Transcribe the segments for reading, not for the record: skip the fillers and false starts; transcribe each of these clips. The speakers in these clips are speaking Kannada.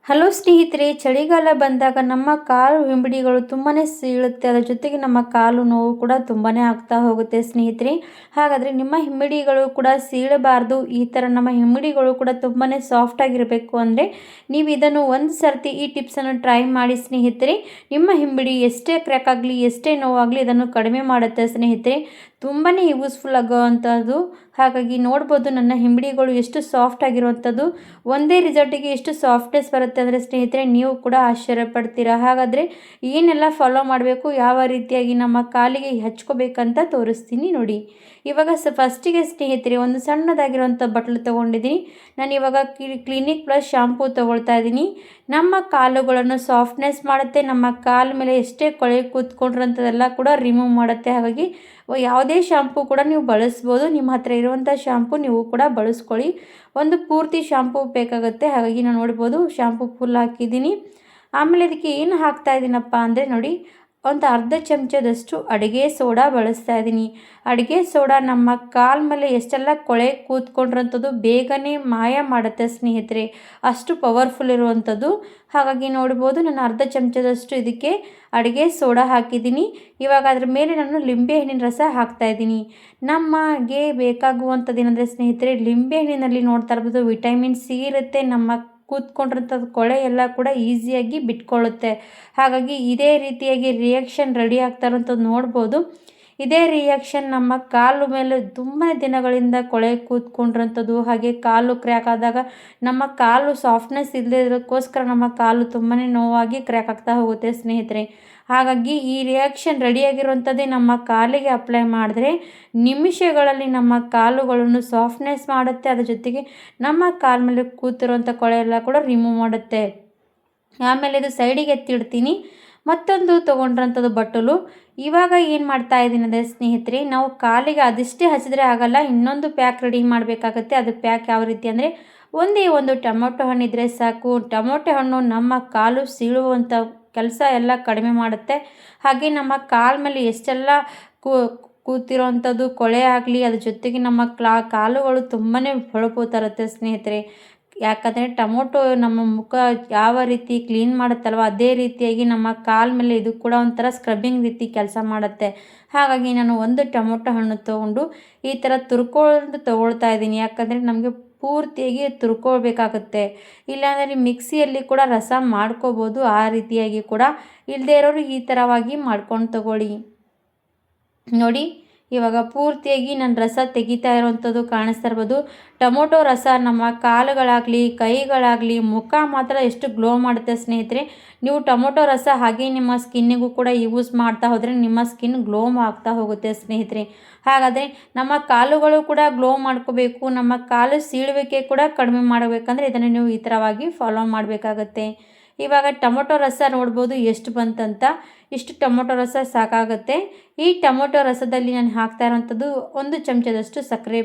ಹಲೋ ಸ್ನೇಹಿತರೆ, ಚಳಿಗಾಲ ಬಂದಾಗ ನಮ್ಮ ಕಾಲು ಹಿಂಬಡಿಗಳು ತುಂಬಾ ಸೀಳುತ್ತೆ. ಅದರ ಜೊತೆಗೆ ನಮ್ಮ ಕಾಲು ನೋವು ಕೂಡ ತುಂಬಾ ಆಗ್ತಾ ಹೋಗುತ್ತೆ ಸ್ನೇಹಿತರೆ. ಹಾಗಾದರೆ ನಿಮ್ಮ ಹಿಂಬಡಿಗಳು ಕೂಡ ಸೀಳಬಾರ್ದು, ಈ ಥರ ನಮ್ಮ ಹಿಂಬಡಿಗಳು ಕೂಡ ತುಂಬಾ ಸಾಫ್ಟ್ ಆಗಿರಬೇಕು ಅಂದರೆ ನೀವು ಇದನ್ನು ಒಂದು ಸರ್ತಿ ಈ ಟಿಪ್ಸನ್ನು ಟ್ರೈ ಮಾಡಿ ಸ್ನೇಹಿತರೆ. ನಿಮ್ಮ ಹಿಂಬಡಿ ಎಷ್ಟೇ ಕ್ರ್ಯಾಕ್ ಆಗಲಿ, ಎಷ್ಟೇ ನೋವಾಗಲಿ ಇದನ್ನು ಕಡಿಮೆ ಮಾಡುತ್ತೆ ಸ್ನೇಹಿತರೆ. ತುಂಬಾ ಯೂಸ್ಫುಲ್ ಆಗೋವಂಥದ್ದು. ಹಾಗಾಗಿ ನೋಡ್ಬೋದು ನನ್ನ ಹಿಂಬಡಿಗಳು ಎಷ್ಟು ಸಾಫ್ಟ್ ಆಗಿರುವಂಥದ್ದು. ಒಂದೇ ರಿಸಲ್ಟಿಗೆ ಎಷ್ಟು ಸಾಫ್ಟ್ನೆಸ್ ಬರುತ್ತೆ ಅಂದರೆ ಸ್ನೇಹಿತರೆ, ನೀವು ಕೂಡ ಆಶ್ಚರ್ಯ ಪಡ್ತೀರಾ. ಹಾಗಾದರೆ ಏನೆಲ್ಲ ಫಾಲೋ ಮಾಡಬೇಕು, ಯಾವ ರೀತಿಯಾಗಿ ನಮ್ಮ ಕಾಲಿಗೆ ಹಚ್ಕೋಬೇಕಂತ ತೋರಿಸ್ತೀನಿ ನೋಡಿ. ಇವಾಗ ಫಸ್ಟಿಗೆ ಸ್ನೇಹಿತರೆ ಒಂದು ಸಣ್ಣದಾಗಿರುವಂಥ ಬಟ್ಲು ತೊಗೊಂಡಿದ್ದೀನಿ. ನಾನು ಇವಾಗ ಕ್ಲಿನಿಕ್ ಪ್ಲಸ್ ಶಾಂಪೂ ತೊಗೊಳ್ತಾ ಇದ್ದೀನಿ. ನಮ್ಮ ಕಾಲುಗಳನ್ನು ಸಾಫ್ಟ್ನೆಸ್ ಮಾಡುತ್ತೆ. ನಮ್ಮ ಕಾಲ ಮೇಲೆ ಎಷ್ಟೇ ಕೊಳೆ ಕೂತ್ಕೊಂಡಿರೋಂಥದ್ದೆಲ್ಲ ಕೂಡ ರಿಮೂವ್ ಮಾಡುತ್ತೆ. ಹಾಗಾಗಿ ಯಾವುದೇ ಶಾಂಪೂ ಕೂಡ ನೀವು ಬಳಸ್ಬೋದು. ನಿಮ್ಮ ಹತ್ರ ಇರುವಂಥ ಶಾಂಪೂ ನೀವು ಕೂಡ ಬಳಸ್ಕೊಳ್ಳಿ. ಒಂದು ಪೂರ್ತಿ ಶಾಂಪೂ ಬೇಕಾಗುತ್ತೆ. ಹಾಗಾಗಿ ನಾನು ನೋಡ್ಬೋದು ಶಾಂಪೂ ಫುಲ್ ಹಾಕಿದ್ದೀನಿ. ಆಮೇಲೆ ಇದಕ್ಕೆ ಏನು ಹಾಕ್ತಾ ಇದ್ದೀನಪ್ಪ ಅಂದರೆ ನೋಡಿ, ಒಂದು ಅರ್ಧ ಚಮಚದಷ್ಟು ಅಡುಗೆ ಸೋಡಾ ಬಳಸ್ತಾ ಇದ್ದೀನಿ. ಅಡುಗೆ ಸೋಡಾ ನಮ್ಮ ಕಾಲ ಮೇಲೆ ಎಷ್ಟೆಲ್ಲ ಕೊಳೆ ಕೂತ್ಕೊಂಡಿರೋಂಥದ್ದು ಬೇಗನೆ ಮಾಯ ಮಾಡುತ್ತೆ ಸ್ನೇಹಿತರೆ. ಅಷ್ಟು ಪವರ್ಫುಲ್ ಇರುವಂಥದ್ದು. ಹಾಗಾಗಿ ನೋಡ್ಬೋದು ನಾನು ಅರ್ಧ ಚಮಚದಷ್ಟು ಇದಕ್ಕೆ ಅಡುಗೆ ಸೋಡಾ ಹಾಕಿದ್ದೀನಿ. ಇವಾಗ ಅದ್ರ ಮೇಲೆ ನಾನು ಲಿಂಬೆಹಣ್ಣಿನ ರಸ ಹಾಕ್ತಾಯಿದ್ದೀನಿ. ನಮಗೆ ಬೇಕಾಗುವಂಥದ್ದು ಏನಂದರೆ ಸ್ನೇಹಿತರೆ, ಲಿಂಬೆಹಣ್ಣಿನಲ್ಲಿ ನೋಡ್ತಾ ಇರ್ಬೋದು ವಿಟಮಿನ್ ಸಿ ಇರುತ್ತೆ. ನಮ್ಮ ಕೂತ್ಕೊಂಡಿರೋಂಥದ್ದು ಕೊಳೆ ಎಲ್ಲ ಕೂಡ ಈಸಿಯಾಗಿ ಬಿಟ್ಕೊಳ್ಳುತ್ತೆ. ಹಾಗಾಗಿ ಇದೇ ರೀತಿಯಾಗಿ ರಿಯಾಕ್ಷನ್ ರೆಡಿ ಆಗ್ತಾ ಇರೋಂಥದ್ದು ನೋಡ್ಬೋದು. ಇದೇ ರಿಯಾಕ್ಷನ್ ನಮ್ಮ ಕಾಲು ಮೇಲೆ ತುಂಬ ದಿನಗಳಿಂದ ಕೊಳೆ ಕೂತ್ಕೊಂಡಿರೋಂಥದ್ದು, ಹಾಗೆ ಕಾಲು ಕ್ರ್ಯಾಕ್ ಆದಾಗ ನಮ್ಮ ಕಾಲು ಸಾಫ್ಟ್ನೆಸ್ ಇಲ್ಲದೆ ಇರೋಕ್ಕೋಸ್ಕರ ನಮ್ಮ ಕಾಲು ತುಂಬಾ ನೋವಾಗಿ ಕ್ರ್ಯಾಕ್ ಆಗ್ತಾ ಹೋಗುತ್ತೆ ಸ್ನೇಹಿತರೆ. ಹಾಗಾಗಿ ಈ ರಿಯಾಕ್ಷನ್ ರೆಡಿಯಾಗಿರುವಂಥದ್ದೇ ನಮ್ಮ ಕಾಲಿಗೆ ಅಪ್ಲೈ ಮಾಡಿದ್ರೆ ನಿಮಿಷಗಳಲ್ಲಿ ನಮ್ಮ ಕಾಲುಗಳನ್ನು ಸಾಫ್ಟ್ನೆಸ್ ಮಾಡುತ್ತೆ. ಅದ್ರ ಜೊತೆಗೆ ನಮ್ಮ ಕಾಲ ಮೇಲೆ ಕೂತಿರುವಂಥ ಕೊಳೆ ಎಲ್ಲ ಕೂಡ ರಿಮೂವ್ ಮಾಡುತ್ತೆ. ಆಮೇಲೆ ಇದು ಸೈಡಿಗೆ ಎತ್ತಿಡ್ತೀನಿ. ಮತ್ತೊಂದು ತೊಗೊಂಡ್ರಂಥದ್ದು ಬಟ್ಟಲು. ಇವಾಗ ಏನು ಮಾಡ್ತಾ ಇದ್ದೀನಿ ಅಂದರೆ ಸ್ನೇಹಿತರೆ, ನಾವು ಕಾಲಿಗೆ ಅದಿಷ್ಟೇ ಹಚ್ಚಿದ್ರೆ ಆಗಲ್ಲ, ಇನ್ನೊಂದು ಪ್ಯಾಕ್ ರೆಡಿ ಮಾಡಬೇಕಾಗತ್ತೆ. ಅದು ಪ್ಯಾಕ್ ಯಾವ ರೀತಿ ಅಂದರೆ, ಒಂದೇ ಒಂದು ಟೊಮೊಟೊ ಹಣ್ಣಿದ್ರೆ ಸಾಕು. ಟೊಮೊಟೊ ಹಣ್ಣು ನಮ್ಮ ಕಾಲು ಸೀಳುವಂಥ ಕೆಲಸ ಎಲ್ಲ ಕಡಿಮೆ ಮಾಡುತ್ತೆ. ಹಾಗೆ ನಮ್ಮ ಕಾಲ ಮೇಲೆ ಎಷ್ಟೆಲ್ಲ ಕೂತಿರೋವಂಥದ್ದು ಕೊಳೆ ಆಗಲಿ, ಅದ್ರ ಜೊತೆಗೆ ನಮ್ಮ ಕಾಲುಗಳು ತುಂಬಾ ಹೊಳಪು ತರುತ್ತೆ ಸ್ನೇಹಿತರೆ. ಯಾಕಂದರೆ ಟೊಮೊಟೊ ನಮ್ಮ ಮುಖ ಯಾವ ರೀತಿ ಕ್ಲೀನ್ ಮಾಡುತ್ತಲ್ವ, ಅದೇ ರೀತಿಯಾಗಿ ನಮ್ಮ ಕಾಲ ಮೇಲೆ ಇದು ಕೂಡ ಒಂಥರ ಸ್ಕ್ರಬ್ಬಿಂಗ್ ರೀತಿ ಕೆಲಸ ಮಾಡುತ್ತೆ. ಹಾಗಾಗಿ ನಾನು ಒಂದು ಟೊಮೊಟೊ ಹಣ್ಣು ತೊಗೊಂಡು ಈ ಥರ ತೊಗೊಳ್ತಾ ಇದ್ದೀನಿ. ಯಾಕಂದರೆ ನಮಗೆ ಪೂರ್ತಿಯಾಗಿ ತುರ್ಕೊಳ್ಬೇಕಾಗುತ್ತೆ. ಇಲ್ಲಾಂದರೆ ಮಿಕ್ಸಿಯಲ್ಲಿ ಕೂಡ ರಸ ಮಾಡ್ಕೋಬೋದು. ಆ ರೀತಿಯಾಗಿ ಕೂಡ ಇಲ್ಲದೇ ಇರೋರು ಈ ಥರವಾಗಿ ಮಾಡ್ಕೊಂಡು ತಗೊಳ್ಳಿ ನೋಡಿ. ಇವಾಗ ಪೂರ್ತಿಯಾಗಿ ನಾನು ರಸ ತೆಗಿತಾ ಇರೋವಂಥದ್ದು ಕಾಣಿಸ್ತಾ ಇರ್ಬೋದು. ಟೊಮೊಟೊ ರಸ ನಮ್ಮ ಕಾಲುಗಳಾಗಲಿ, ಕೈಗಳಾಗಲಿ, ಮುಖ ಮಾತ್ರ ಎಷ್ಟು ಗ್ಲೋ ಮಾಡುತ್ತೆ ಸ್ನೇಹಿತರೆ. ನೀವು ಟೊಮೊಟೊ ರಸ ಹಾಗೆ ನಿಮ್ಮ ಸ್ಕಿನ್ನಿಗೂ ಕೂಡ ಯೂಸ್ ಮಾಡ್ತಾ ಹೋದರೆ ನಿಮ್ಮ ಸ್ಕಿನ್ ಗ್ಲೋ ಆಗ್ತಾ ಹೋಗುತ್ತೆ ಸ್ನೇಹಿತರೆ. ಹಾಗಾದರೆ ನಮ್ಮ ಕಾಲುಗಳು ಕೂಡ ಗ್ಲೋ ಮಾಡ್ಕೋಬೇಕು, ನಮ್ಮ ಕಾಲು ಸೀಳುವಿಕೆ ಕೂಡ ಕಡಿಮೆ ಮಾಡಬೇಕಂದ್ರೆ ಇದನ್ನು ನೀವು ಈ ಥರವಾಗಿ ಫಾಲೋ ಮಾಡಬೇಕಾಗತ್ತೆ. ಇವಾಗ ಟೊಮೊಟೊ ರಸ ನೋಡ್ಬೋದು ಎಷ್ಟು ಬಂತಂತ. ಇಷ್ಟು ಟೊಮೊಟೊ ರಸ ಸಾಕಾಗುತ್ತೆ. ಈ ಟೊಮೊಟೊ ರಸದಲ್ಲಿ ನಾನು ಹಾಕ್ತಾ ಇರೋವಂಥದ್ದು ಒಂದು ಚಮಚದಷ್ಟು ಸಕ್ಕರೆ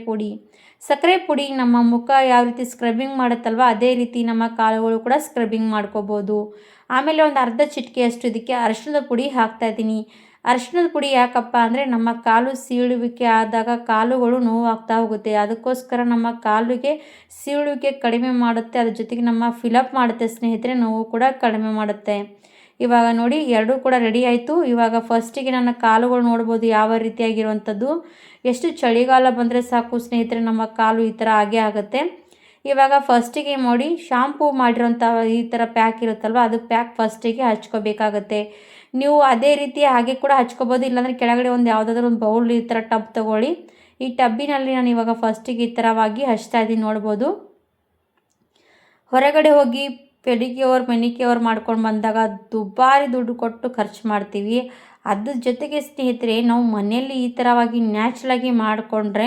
ಪುಡಿ ನಮ್ಮ ಮುಖ ಯಾವ ರೀತಿ ಸ್ಕ್ರಬ್ಬಿಂಗ್ ಮಾಡುತ್ತಲ್ವ, ಅದೇ ರೀತಿ ನಮ್ಮ ಕಾಲುಗಳು ಕೂಡ ಸ್ಕ್ರಬ್ಬಿಂಗ್ ಮಾಡ್ಕೋಬೋದು. ಆಮೇಲೆ ಒಂದು ಅರ್ಧ ಚಿಟಿಕೆಯಷ್ಟು ಇದಕ್ಕೆ ಅರಿಶಿಣದ ಪುಡಿ ಹಾಕ್ತಾಯಿದ್ದೀನಿ. ಅರಿಶಿಣದ ಪುಡಿ ಯಾಕಪ್ಪ ಅಂದರೆ ನಮ್ಮ ಕಾಲು ಸೀಳುವಿಕೆ ಆದಾಗ ಕಾಲುಗಳು ನೋವಾಗ್ತಾ ಹೋಗುತ್ತೆ. ಅದಕ್ಕೋಸ್ಕರ ನಮ್ಮ ಕಾಲಿಗೆ ಸೀಳುವಿಕೆ ಕಡಿಮೆ ಮಾಡುತ್ತೆ. ಅದ್ರ ಜೊತೆಗೆ ನಮ್ಮ ಫಿಲಪ್ ಮಾಡುತ್ತೆ ಸ್ನೇಹಿತರೆ, ನೋವು ಕೂಡ ಕಡಿಮೆ ಮಾಡುತ್ತೆ. ಇವಾಗ ನೋಡಿ ಎರಡೂ ಕೂಡ ರೆಡಿ ಆಯಿತು. ಇವಾಗ ಫಸ್ಟಿಗೆ ನನ್ನ ಕಾಲುಗಳು ನೋಡ್ಬೋದು ಯಾವ ರೀತಿಯಾಗಿರುವಂಥದ್ದು. ಎಷ್ಟು ಚಳಿಗಾಲ ಬಂದರೆ ಸಾಕು ಸ್ನೇಹಿತರೆ, ನಮ್ಮ ಕಾಲು ಈ ಥರ ಆಗೇ ಆಗುತ್ತೆ. ಇವಾಗ ಫಸ್ಟಿಗೆ ನೋಡಿ ಶಾಂಪೂ ಮಾಡಿರೋಂಥ ಈ ಥರ ಪ್ಯಾಕ್ ಇರುತ್ತಲ್ವ, ಅದು ಪ್ಯಾಕ್ ಫಸ್ಟಿಗೆ ಹಚ್ಕೋಬೇಕಾಗತ್ತೆ. ನೀವು ಅದೇ ರೀತಿ ಹಾಗೆ ಕೂಡ ಹಚ್ಕೋಬೋದು. ಇಲ್ಲಾಂದರೆ ಕೆಳಗಡೆ ಒಂದು ಯಾವುದಾದ್ರೂ ಒಂದು ಬೌಲ್ ಈ ಥರ ಟಬ್ ತೊಗೊಳ್ಳಿ. ಈ ಟಬ್ಬಿನಲ್ಲಿ ನಾನು ಇವಾಗ ಫಸ್ಟಿಗೆ ಈ ಥರವಾಗಿ ಹಚ್ತಾ ಇದ್ದೀನಿ ನೋಡ್ಬೋದು. ಹೊರಗಡೆ ಹೋಗಿ ಮೆನಿಕ್ಯೂರ್ ಮಾಡ್ಕೊಂಡು ಬಂದಾಗ ದುಬಾರಿ ದುಡ್ಡು ಕೊಟ್ಟು ಖರ್ಚು ಮಾಡ್ತೀವಿ. ಅದ್ರ ಜೊತೆಗೆ ಸ್ನೇಹಿತರೆ, ನಾವು ಮನೆಯಲ್ಲಿ ಈ ಥರವಾಗಿ ನ್ಯಾಚುರಲಾಗಿ ಮಾಡಿಕೊಂಡ್ರೆ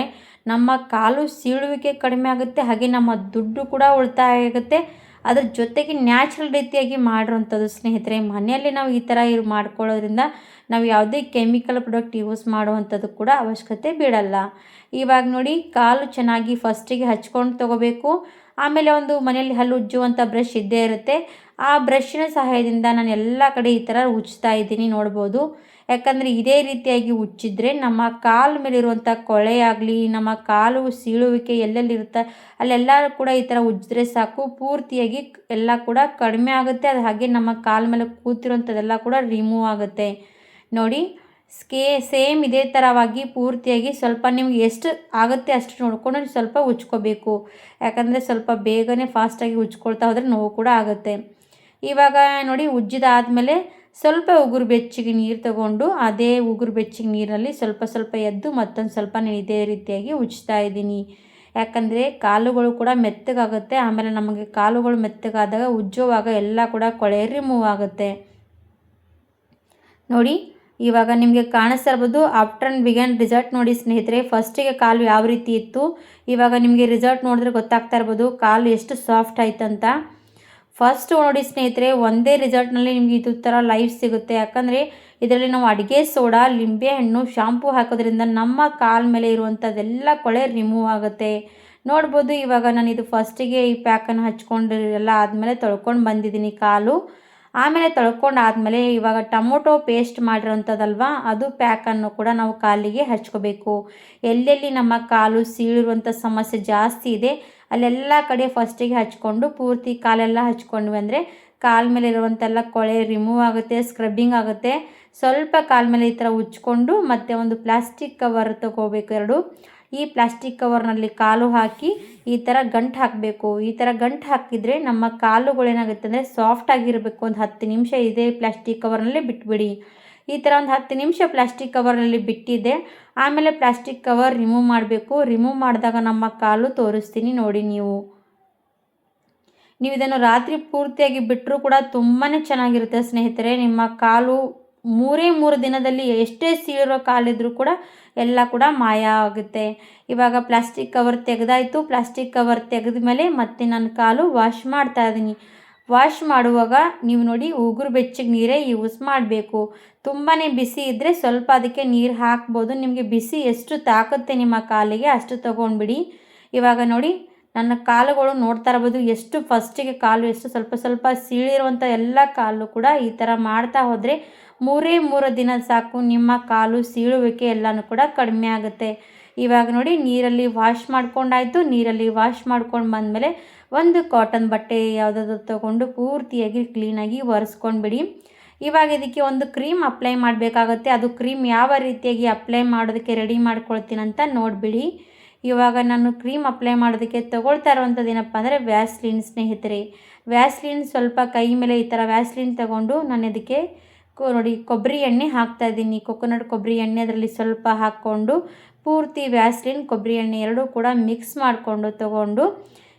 ನಮ್ಮ ಕಾಲು ಸೀಳುವಿಕೆ ಕಡಿಮೆ ಆಗುತ್ತೆ. ಹಾಗೆ ನಮ್ಮ ದುಡ್ಡು ಕೂಡ ಉಳಿತಾಯ ಆಗುತ್ತೆ. ಅದ್ರ ಜೊತೆಗೆ ನ್ಯಾಚುರಲ್ ರೀತಿಯಾಗಿ ಮಾಡಿರೋಂಥದ್ದು ಸ್ನೇಹಿತರೆ. ಮನೆಯಲ್ಲಿ ನಾವು ಈ ಥರ ಮಾಡ್ಕೊಳ್ಳೋದ್ರಿಂದ ನಾವು ಯಾವುದೇ ಕೆಮಿಕಲ್ ಪ್ರಾಡಕ್ಟ್ ಯೂಸ್ ಮಾಡುವಂಥದ್ದು ಕೂಡ ಅವಶ್ಯಕತೆ ಬೀಳಲ್ಲ. ಇವಾಗ ನೋಡಿ ಕಾಲು ಚೆನ್ನಾಗಿ ಫಸ್ಟಿಗೆ ಹಚ್ಕೊಂಡು ತೊಗೋಬೇಕು. ಆಮೇಲೆ ಒಂದು ಮನೆಯಲ್ಲಿ ಹಲ್ಲು ಉಜ್ಜುವಂಥ ಬ್ರಷ್ ಇದ್ದೇ ಇರುತ್ತೆ. ಆ ಬ್ರಷ್ಷಿನ ಸಹಾಯದಿಂದ ನಾನು ಎಲ್ಲ ಕಡೆ ಈ ಥರ ಉಜ್ತಾ ಇದ್ದೀನಿ ನೋಡ್ಬೋದು. ಯಾಕಂದರೆ ಇದೇ ರೀತಿಯಾಗಿ ಉಜ್ಜಿದ್ರೆ ನಮ್ಮ ಕಾಲ ಮೇಲಿರುವಂಥ ಕೊಳೆ ಆಗಲಿ, ನಮ್ಮ ಕಾಲು ಸೀಳುವಿಕೆ ಎಲ್ಲೆಲ್ಲಿರುತ್ತೆ ಅಲ್ಲೆಲ್ಲ ಕೂಡ ಈ ಥರ ಉಜ್ಜಿದ್ರೆ ಸಾಕು, ಪೂರ್ತಿಯಾಗಿ ಎಲ್ಲ ಕೂಡ ಕಡಿಮೆ ಆಗುತ್ತೆ. ಅದು ಹಾಗೆ ನಮ್ಮ ಕಾಲ ಮೇಲೆ ಕೂತಿರೋಂಥದ್ದೆಲ್ಲ ಕೂಡ ರಿಮೂವ್ ಆಗುತ್ತೆ ನೋಡಿ. ಸೇಮ್ ಇದೇ ಥರವಾಗಿ ಪೂರ್ತಿಯಾಗಿ ಸ್ವಲ್ಪ ನಿಮ್ಗೆ ಎಷ್ಟು ಆಗುತ್ತೆ ಅಷ್ಟು ನೋಡಿಕೊಂಡು ಸ್ವಲ್ಪ ಉಜ್ಕೋಬೇಕು. ಯಾಕಂದರೆ ಸ್ವಲ್ಪ ಬೇಗನೆ ಫಾಸ್ಟಾಗಿ ಉಜ್ಕೊಳ್ತಾ ಹೋದರೆ ನೋವು ಕೂಡ ಆಗುತ್ತೆ. ಇವಾಗ ನೋಡಿ ಉಜ್ಜಿದಾದಮೇಲೆ ಸ್ವಲ್ಪ ಉಗುರು ಬೆಚ್ಚಗೆ ನೀರು ತಗೊಂಡು ಅದೇ ಉಗುರು ಬೆಚ್ಚಗೆ ನೀರಲ್ಲಿ ಸ್ವಲ್ಪ ಸ್ವಲ್ಪ ಎದ್ದು ಮತ್ತೊಂದು ಸ್ವಲ್ಪ ನಾನು ಇದೇ ರೀತಿಯಾಗಿ ಉಜ್ತಾ ಇದ್ದೀನಿ. ಯಾಕಂದರೆ ಕಾಲುಗಳು ಕೂಡ ಮೆತ್ತಗಾಗುತ್ತೆ. ಆಮೇಲೆ ನಮಗೆ ಕಾಲುಗಳು ಮೆತ್ತಗಾದಾಗ ಉಜ್ಜುವಾಗ ಎಲ್ಲ ಕೂಡ ಕೊಳೆ ರಿಮೂವ್ ಆಗುತ್ತೆ ನೋಡಿ. ಇವಾಗ ನಿಮಗೆ ಕಾಣಿಸ್ತಾ ಇರ್ಬೋದು ಆಫ್ಟರ್ ಆ್ಯಂಡ್ ಬಿಗನ್ ರಿಸಲ್ಟ್ ನೋಡಿ ಸ್ನೇಹಿತರೆ. ಫಸ್ಟಿಗೆ ಕಾಲು ಯಾವ ರೀತಿ ಇತ್ತು, ಇವಾಗ ನಿಮಗೆ ರಿಸಲ್ಟ್ ನೋಡಿದ್ರೆ ಗೊತ್ತಾಗ್ತಾ ಇರ್ಬೋದು ಕಾಲು ಎಷ್ಟು ಸಾಫ್ಟ್ ಆಯ್ತಂತ. ಫಸ್ಟ್ ನೋಡಿ ಸ್ನೇಹಿತರೆ, ಒಂದೇ ರಿಸಲ್ಟ್ನಲ್ಲಿ ನಿಮಗೆ ಇದು ಥರ ಲೈಫ್ ಸಿಗುತ್ತೆ. ಯಾಕಂದರೆ ಇದರಲ್ಲಿ ನಾವು ಅಡುಗೆ ಸೋಡಾ, ಲಿಂಬೆಹಣ್ಣು, ಶಾಂಪೂ ಹಾಕೋದ್ರಿಂದ ನಮ್ಮ ಕಾಲ ಮೇಲೆ ಇರುವಂಥದ್ದೆಲ್ಲ ಕೊಳೆ ರಿಮೂವ್ ಆಗುತ್ತೆ ನೋಡ್ಬೋದು. ಇವಾಗ ನಾನು ಇದು ಫಸ್ಟಿಗೆ ಈ ಪ್ಯಾಕನ್ನು ಹಚ್ಕೊಂಡು ಎಲ್ಲ ಆದಮೇಲೆ ತೊಳ್ಕೊಂಡು ಬಂದಿದ್ದೀನಿ ಕಾಲು. ಆಮೇಲೆ ತೊಳ್ಕೊಂಡು ಆದಮೇಲೆ ಇವಾಗ ಟೊಮೊಟೊ ಪೇಸ್ಟ್ ಮಾಡಿರೋಂಥದ್ದಲ್ವ, ಅದು ಪ್ಯಾಕನ್ನು ಕೂಡ ನಾವು ಕಾಲಿಗೆ ಹಚ್ಕೋಬೇಕು. ಎಲ್ಲೆಲ್ಲಿ ನಮ್ಮ ಕಾಲು ಸೀಳಿರುವಂಥ ಸಮಸ್ಯೆ ಜಾಸ್ತಿ ಇದೆ ಅಲ್ಲೆಲ್ಲ ಕಡೆ ಫಸ್ಟಿಗೆ ಹಚ್ಕೊಂಡು ಪೂರ್ತಿ ಕಾಲೆಲ್ಲ ಹಚ್ಕೊಂಡ್ವಿ ಅಂದರೆ ಕಾಲ ಮೇಲೆ ಇರುವಂಥೆಲ್ಲ ಕೊಳೆ ರಿಮೂವ್ ಆಗುತ್ತೆ, ಸ್ಕ್ರಬ್ಬಿಂಗ್ ಆಗುತ್ತೆ. ಸ್ವಲ್ಪ ಕಾಲ ಮೇಲೆ ಈ ಥರ ಉಜ್ಕೊಂಡು ಮತ್ತು ಒಂದು ಪ್ಲಾಸ್ಟಿಕ್ ಕವರ್ ತೊಗೋಬೇಕು 2. ಈ ಪ್ಲಾಸ್ಟಿಕ್ ಕವರ್ನಲ್ಲಿ ಕಾಲು ಹಾಕಿ ಈ ಥರ ಗಂಟು ಹಾಕಬೇಕು. ಈ ಥರ ಗಂಟು ಹಾಕಿದರೆ ನಮ್ಮ ಕಾಲುಗಳೇನಾಗುತ್ತೆ ಅಂದರೆ ಸಾಫ್ಟಾಗಿರಬೇಕು. ಒಂದು 10 ನಿಮಿಷ ಇದೇ ಪ್ಲಾಸ್ಟಿಕ್ ಕವರ್ನಲ್ಲಿ ಬಿಟ್ಬಿಡಿ. ಈ ಥರ ಒಂದು 10 ನಿಮಿಷ ಪ್ಲಾಸ್ಟಿಕ್ ಕವರ್ನಲ್ಲಿ ಬಿಟ್ಟಿದ್ದೆ. ಆಮೇಲೆ ಪ್ಲಾಸ್ಟಿಕ್ ಕವರ್ ರಿಮೂವ್ ಮಾಡಬೇಕು. ರಿಮೂವ್ ಮಾಡಿದಾಗ ನಮ್ಮ ಕಾಲು ತೋರಿಸ್ತೀನಿ ನೋಡಿ. ನೀವು ಇದನ್ನು ರಾತ್ರಿ ಪೂರ್ತಿಯಾಗಿ ಬಿಟ್ಟರೂ ಕೂಡ ತುಂಬಾ ಚೆನ್ನಾಗಿರುತ್ತೆ ಸ್ನೇಹಿತರೆ. ನಿಮ್ಮ ಕಾಲು 3 ದಿನದಲ್ಲಿ ಎಷ್ಟೇ ಸೀಳಿರೋ ಕಾಲಿದ್ರೂ ಕೂಡ ಎಲ್ಲ ಕೂಡ ಮಾಯ ಆಗುತ್ತೆ. ಇವಾಗ ಪ್ಲಾಸ್ಟಿಕ್ ಕವರ್ ತೆಗೆದಾಯಿತು. ಪ್ಲಾಸ್ಟಿಕ್ ಕವರ್ ತೆಗೆದ ಮೇಲೆ ಮತ್ತೆ ನಾನು ಕಾಲು ವಾಶ್ ಮಾಡ್ತಾ ಇದ್ದೀನಿ. ವಾಶ್ ಮಾಡುವಾಗ ನೀವು ನೋಡಿ ಉಗುರು ಬೆಚ್ಚಗೆ ನೀರೇ ಯೂಸ್ ಮಾಡಬೇಕು. ತುಂಬಾ ಬಿಸಿ ಇದ್ದರೆ ಸ್ವಲ್ಪ ಅದಕ್ಕೆ ನೀರು ಹಾಕ್ಬೋದು. ನಿಮಗೆ ಬಿಸಿ ಎಷ್ಟು ತಾಕುತ್ತೆ ನಿಮ್ಮ ಕಾಲಿಗೆ ಅಷ್ಟು ತೊಗೊಂಡ್ಬಿಡಿ. ಇವಾಗ ನೋಡಿ ನನ್ನ ಕಾಲುಗಳು ನೋಡ್ತಾ ಇರ್ಬೋದು ಎಷ್ಟು ಫಸ್ಟಿಗೆ ಕಾಲು ಎಷ್ಟು ಸ್ವಲ್ಪ ಸ್ವಲ್ಪ ಸೀಳಿರುವಂಥ ಎಲ್ಲ ಕಾಲು ಕೂಡ ಈ ಥರ ಮಾಡ್ತಾ ಹೋದರೆ 3 ದಿನ ಸಾಕು ನಿಮ್ಮ ಕಾಲು ಸೀಳುವಿಕೆ ಎಲ್ಲನೂ ಕೂಡ ಕಡಿಮೆ ಆಗುತ್ತೆ. ಇವಾಗ ನೋಡಿ ನೀರಲ್ಲಿ ವಾಶ್ ಮಾಡ್ಕೊಂಡಾಯಿತು. ನೀರಲ್ಲಿ ವಾಶ್ ಮಾಡ್ಕೊಂಡು ಬಂದಮೇಲೆ ಒಂದು ಕಾಟನ್ ಬಟ್ಟೆ ಯಾವುದಾದ್ರು ತೊಗೊಂಡು ಪೂರ್ತಿಯಾಗಿ ಕ್ಲೀನಾಗಿ ಒರೆಸ್ಕೊಂಡ್ಬಿಡಿ. ಇವಾಗ ಇದಕ್ಕೆ ಒಂದು ಕ್ರೀಮ್ ಅಪ್ಲೈ ಮಾಡಬೇಕಾಗತ್ತೆ. ಅದು ಕ್ರೀಮ್ ಯಾವ ರೀತಿಯಾಗಿ ಅಪ್ಲೈ ಮಾಡೋದಕ್ಕೆ ರೆಡಿ ಮಾಡ್ಕೊಳ್ತೀನಂತ ನೋಡಿಬಿಡಿ. ಇವಾಗ ನಾನು ಕ್ರೀಮ್ ಅಪ್ಲೈ ಮಾಡೋದಕ್ಕೆ ತೊಗೊಳ್ತಾ ಇರೋವಂಥದ್ದು ಏನಪ್ಪ ಅಂದರೆ ವ್ಯಾಸ್ಲಿನ್ ಸ್ನೇಹಿತರೆ. ವ್ಯಾಸ್ಲಿನ್ ಸ್ವಲ್ಪ ಕೈ ಮೇಲೆ ಈ ಥರ ವ್ಯಾಸ್ಲಿನ್ ತೊಗೊಂಡು ನಾನು ಇದಕ್ಕೆ ನೋಡಿ ಕೊಬ್ಬರಿ ಎಣ್ಣೆ ಹಾಕ್ತಾಯಿದ್ದೀನಿ. ಕೊಕೊನಟ್ ಕೊಬ್ಬರಿ ಎಣ್ಣೆ ಅದರಲ್ಲಿ ಸ್ವಲ್ಪ ಹಾಕ್ಕೊಂಡು ಪೂರ್ತಿ ವ್ಯಾಸ್ಲಿನ್ ಕೊಬ್ಬರಿ ಎಣ್ಣೆ ಎರಡೂ ಕೂಡ ಮಿಕ್ಸ್ ಮಾಡಿಕೊಂಡು ತೊಗೊಂಡು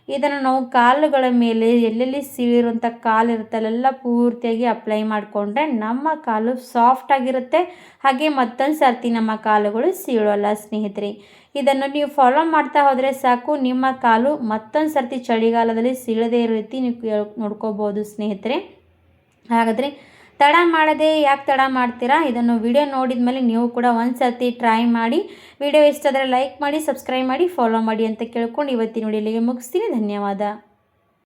ಇದನ್ನು ನಾವು ಕಾಲುಗಳ ಮೇಲೆ ಎಲ್ಲೆಲ್ಲಿ ಸೀಳಿರುವಂಥ ಕಾಲು ಇರುತ್ತೆ ಅಲ್ಲೆಲ್ಲ ಪೂರ್ತಿಯಾಗಿ ಅಪ್ಲೈ ಮಾಡಿಕೊಂಡ್ರೆ ನಮ್ಮ ಕಾಲು ಸಾಫ್ಟಾಗಿರುತ್ತೆ. ಹಾಗೆ ಮತ್ತೊಂದು ಸರ್ತಿ ನಮ್ಮ ಕಾಲುಗಳು ಸೀಳೋಲ್ಲ ಸ್ನೇಹಿತರೆ. ಇದನ್ನು ನೀವು ಫಾಲೋ ಮಾಡ್ತಾ ಹೋದರೆ ಸಾಕು, ನಿಮ್ಮ ಕಾಲು ಮತ್ತೊಂದು ಸರ್ತಿ ಚಳಿಗಾಲದಲ್ಲಿ ಸೀಳದೇ ಇರೋ ರೀತಿ ನೀವು ನೋಡ್ಕೋಬೋದು ಸ್ನೇಹಿತರೆ. ಹಾಗಾದರೆ ತಡ ಮಾಡದೆ ಯಾಕೆ ತಡ ಮಾಡ್ತೀರಾ? ಇದನ್ನು ವಿಡಿಯೋ ನೋಡಿದ ಮೇಲೆ ನೀವು ಕೂಡ ಒಂದು ಸರ್ತಿ ಟ್ರೈ ಮಾಡಿ. ವಿಡಿಯೋ ಇಷ್ಟ ಆದರೆ ಲೈಕ್ ಮಾಡಿ, ಸಬ್ಸ್ಕ್ರೈಬ್ ಮಾಡಿ, ಫಾಲೋ ಮಾಡಿ ಅಂತ ಕೇಳ್ಕೊಂಡು ಇವತ್ತಿನ ವಿಡಿಯೋಲಿಗೆ ಮುಗಿಸ್ತೀನಿ. ಧನ್ಯವಾದ.